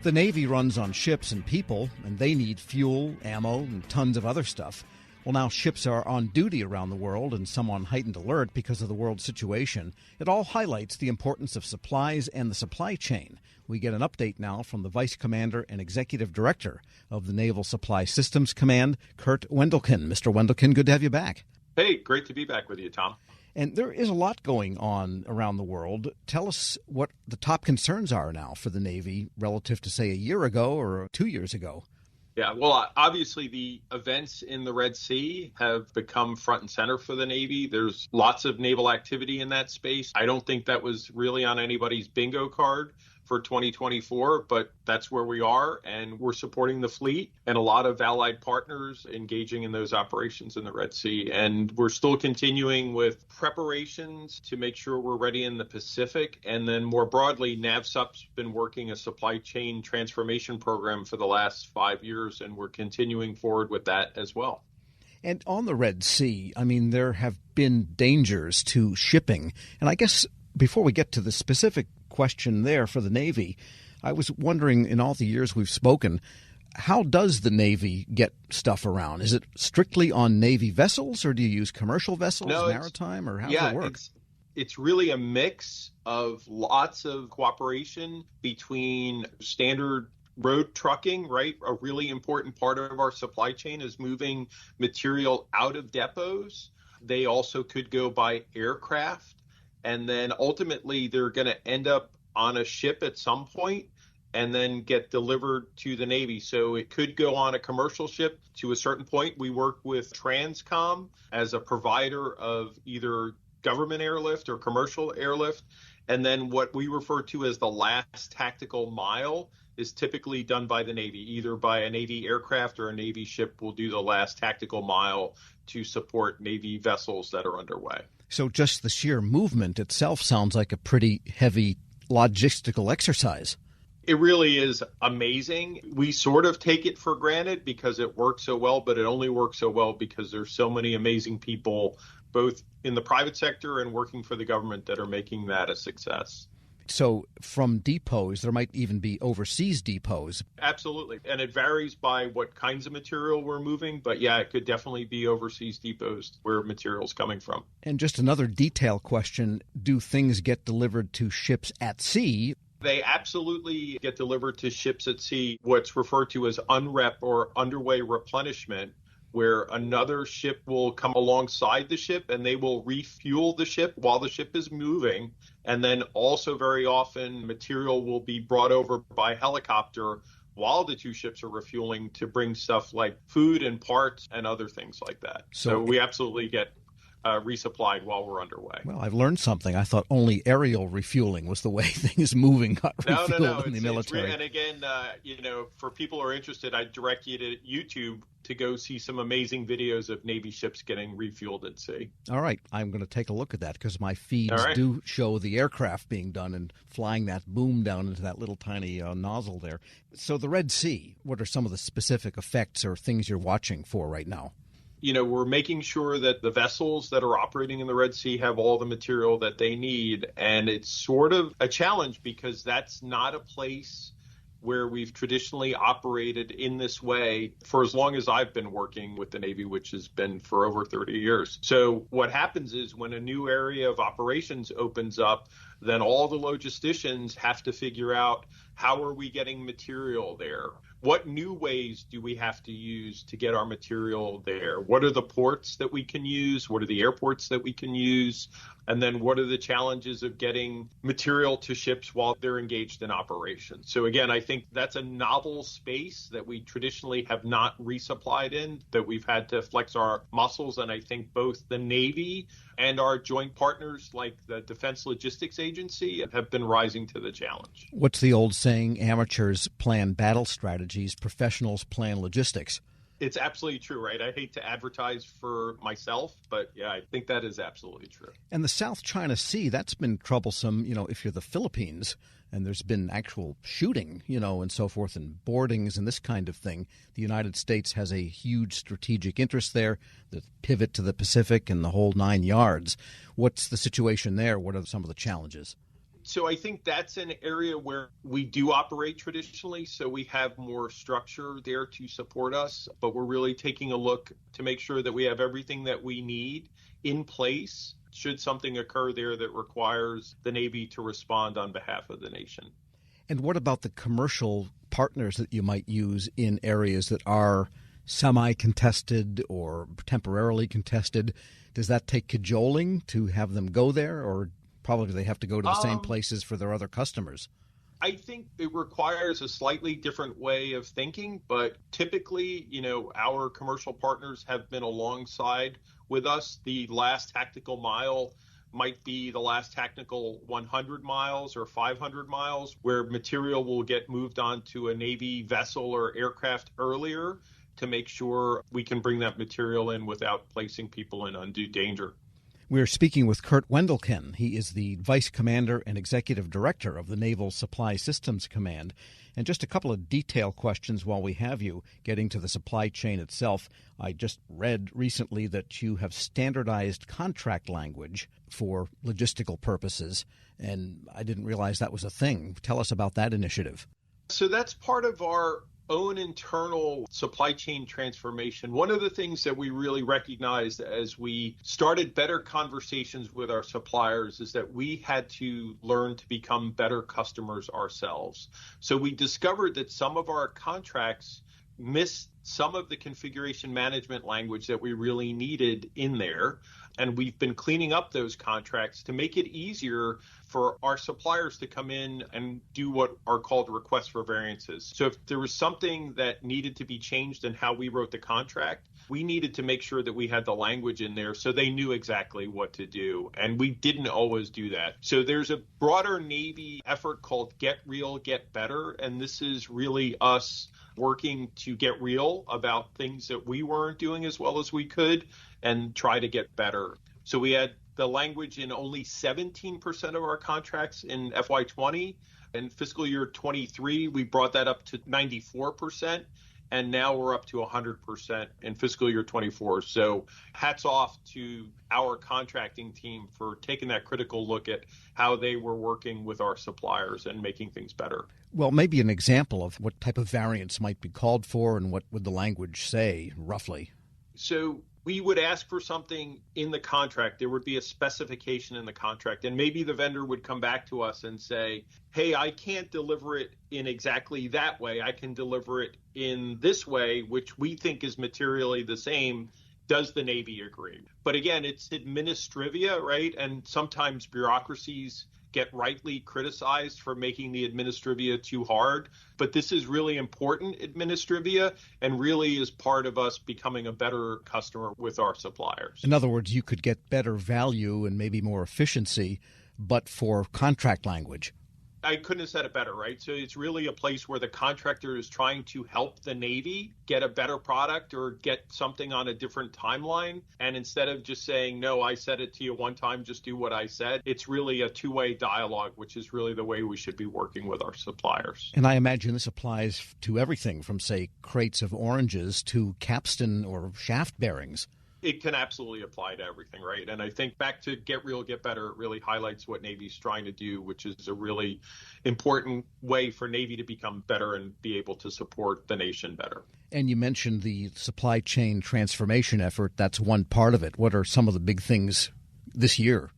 The Navy runs on ships and people, and they need fuel, ammo, and tons of other stuff. Well, now ships are on duty around the world and some on heightened alert because of the world situation. It all highlights the importance of supplies and the supply chain. We get an update now from the Vice Commander and Executive Director of the Naval Supply Systems Command, Kurt Wendelken. Mr. Wendelken, good to have you back. Hey, great to be back with you, Tom. And there is a lot going on around the world. Tell us what the top concerns are now for the Navy relative to, say, a year ago or 2 years ago. Yeah, well, obviously the events in the Red Sea have become front and center for the Navy. There's lots of naval activity in that space. I don't think that was really on anybody's bingo card for 2024, but that's where we are, and we're supporting the fleet and a lot of allied partners engaging in those operations in the Red Sea. And we're still continuing with preparations to make sure we're ready in the Pacific. And then more broadly, NAVSUP's been working a supply chain transformation program for the last 5 years, and we're continuing forward with that as well. And on the Red Sea, I mean, there have been dangers to shipping. And I guess before we get to the specific question there for the Navy, I was wondering, in all the years we've spoken, how does the Navy get stuff around? Is it strictly on Navy vessels, or do you use commercial vessels, maritime, or how does it work? It's really a mix of lots of cooperation between standard road trucking, right? A really important part of our supply chain is moving material out of depots. They also could go by aircraft. And then ultimately, they're going to end up on a ship at some point and then get delivered to the Navy. So it could go on a commercial ship to a certain point. We work with Transcom as a provider of either government airlift or commercial airlift. And then what we refer to as the last tactical mile is typically done by the Navy, either by a Navy aircraft or a Navy ship will do the last tactical mile to support Navy vessels that are underway. So just the sheer movement itself sounds like a pretty heavy logistical exercise. It really is amazing. We sort of take it for granted because it works so well, but it only works so well because there's so many amazing people, both in the private sector and working for the government, that are making that a success. So from depots, there might even be overseas depots. Absolutely. And it varies by what kinds of material we're moving. But yeah, it could definitely be overseas depots where material's coming from. And just another detail question. Do things get delivered to ships at sea? They absolutely get delivered to ships at sea, what's referred to as unrep or underway replenishment, where another ship will come alongside the ship and they will refuel the ship while the ship is moving. And then also very often material will be brought over by helicopter while the two ships are refueling to bring stuff like food and parts and other things like that. So we absolutely get resupplied while we're underway. Well, I've learned something. I thought only aerial refueling was the way things moving got refueled in the military. And again, for people who are interested, I direct you to YouTube to go see some amazing videos of Navy ships getting refueled at sea. All right. I'm going to take a look at that because my feeds do show the aircraft being done and flying that boom down into that little tiny nozzle there. So the Red Sea, what are some of the specific effects or things you're watching for right now? We're making sure that the vessels that are operating in the Red Sea have all the material that they need. And it's sort of a challenge because that's not a place where we've traditionally operated in this way for as long as I've been working with the Navy, which has been for over 30 years. So what happens is when a new area of operations opens up, then all the logisticians have to figure out how are we getting material there? What new ways do we have to use to get our material there? What are the ports that we can use? What are the airports that we can use? And then what are the challenges of getting material to ships while they're engaged in operations? So again, I think that's a novel space that we traditionally have not resupplied in, that we've had to flex our muscles. And I think both the Navy and our joint partners like the Defense Logistics Agency have been rising to the challenge. What's the old saying? Amateurs plan battle strategies, professionals plan logistics. It's absolutely true, right? I hate to advertise for myself, but yeah, I think that is absolutely true. And the South China Sea, that's been troublesome, if you're the Philippines, and there's been actual shooting, and so forth, and boardings and this kind of thing. The United States has a huge strategic interest there, the pivot to the Pacific and the whole 9 yards. What's the situation there? What are some of the challenges? So I think that's an area where we do operate traditionally. So we have more structure there to support us, but we're really taking a look to make sure that we have everything that we need in place should something occur there that requires the Navy to respond on behalf of the nation. And what about the commercial partners that you might use in areas that are semi-contested or temporarily contested? Does that take cajoling to have them go there, or probably they have to go to the same places for their other customers? I think it requires a slightly different way of thinking, but typically, our commercial partners have been alongside with us. The last tactical mile might be the last tactical 100 miles or 500 miles, where material will get moved onto a Navy vessel or aircraft earlier to make sure we can bring that material in without placing people in undue danger. We're speaking with Kurt Wendelken. He is the Vice Commander and Executive Director of the Naval Supply Systems Command. And just a couple of detail questions while we have you, getting to the supply chain itself. I just read recently that you have standardized contract language for logistical purposes, and I didn't realize that was a thing. Tell us about that initiative. So that's part of our own internal supply chain transformation. One of the things that we really recognized as we started better conversations with our suppliers is that we had to learn to become better customers ourselves. So we discovered that some of our contracts missed some of the configuration management language that we really needed in there. And we've been cleaning up those contracts to make it easier for our suppliers to come in and do what are called requests for variances. So if there was something that needed to be changed in how we wrote the contract, we needed to make sure that we had the language in there so they knew exactly what to do. And we didn't always do that. So there's a broader Navy effort called Get Real, Get Better. And this is really us working to get real about things that we weren't doing as well as we could and try to get better. So we had the language in only 17% of our contracts in FY20. In fiscal year 23, we brought that up to 94%. And now we're up to 100% in fiscal year 24. So hats off to our contracting team for taking that critical look at how they were working with our suppliers and making things better. Well, maybe an example of what type of variance might be called for and what would the language say, roughly? So we would ask for something in the contract. There would be a specification in the contract, and maybe the vendor would come back to us and say, hey, I can't deliver it in exactly that way. I can deliver it in this way, which we think is materially the same. Does the Navy agree? But again, it's administrivia, right? And sometimes bureaucracies get rightly criticized for making the administrivia too hard. But this is really important administrivia and really is part of us becoming a better customer with our suppliers. In other words, you could get better value and maybe more efficiency, but for contract language. I couldn't have said it better, right? So it's really a place where the contractor is trying to help the Navy get a better product or get something on a different timeline. And instead of just saying, no, I said it to you one time, just do what I said, it's really a two-way dialogue, which is really the way we should be working with our suppliers. And I imagine this applies to everything from, say, crates of oranges to capstan or shaft bearings. It can absolutely apply to everything, right? And I think back to Get Real, Get Better, it really highlights what Navy's trying to do, which is a really important way for Navy to become better and be able to support the nation better. And you mentioned the supply chain transformation effort. That's one part of it. What are some of the big things this year?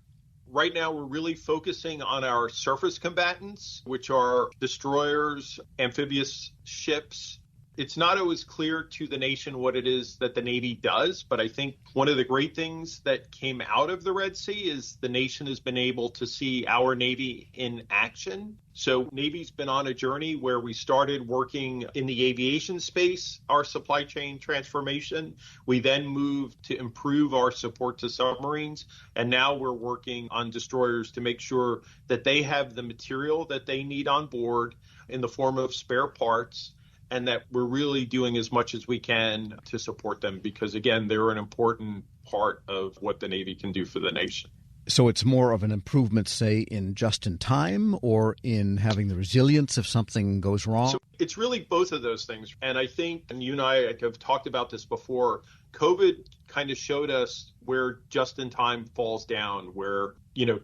Right now, we're really focusing on our surface combatants, which are destroyers, amphibious ships. It's not always clear to the nation what it is that the Navy does, but I think one of the great things that came out of the Red Sea is the nation has been able to see our Navy in action. So Navy's been on a journey where we started working in the aviation space, our supply chain transformation. We then moved to improve our support to submarines, and now we're working on destroyers to make sure that they have the material that they need on board in the form of spare parts, and that we're really doing as much as we can to support them because, again, they're an important part of what the Navy can do for the nation. So it's more of an improvement, say, in just in time or in having the resilience if something goes wrong? So it's really both of those things. And I think, and you and I have talked about this before, COVID kind of showed us where just in time falls down, where,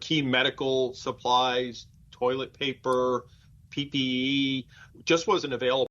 key medical supplies, toilet paper, PPE, just wasn't available.